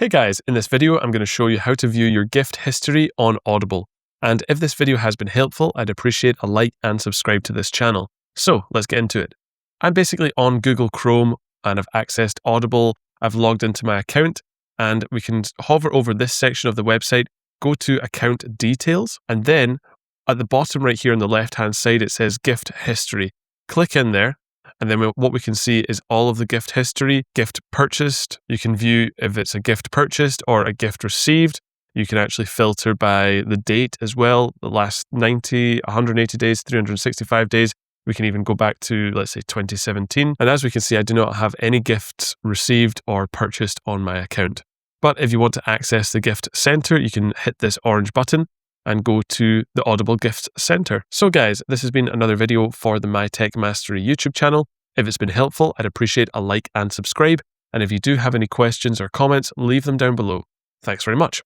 Hey guys, in this video I'm going to show you how to view your gift history on Audible. And if this video has been helpful, I'd appreciate a like and subscribe to this channel. So let's get into it. I'm basically on Google Chrome and I've accessed Audible. I've logged into my account and we can hover over this section of the website, go to account details, and then at the bottom right here on the left hand side it says gift history. Click in there. And then what we can see is all of the gift history, gift purchased. You can view if it's a gift purchased or a gift received. You can actually filter by the date as well, the last 90, 180 days, 365 days. We can even go back to, let's say, 2017. And as we can see, I do not have any gifts received or purchased on my account. But if you want to access the gift center, you can hit this orange button and go to the Audible Gift Center. So guys, this has been another video for the My Tech Mastery YouTube channel. If it's been helpful, I'd appreciate a like and subscribe. And if you do have any questions or comments, leave them down below. Thanks very much.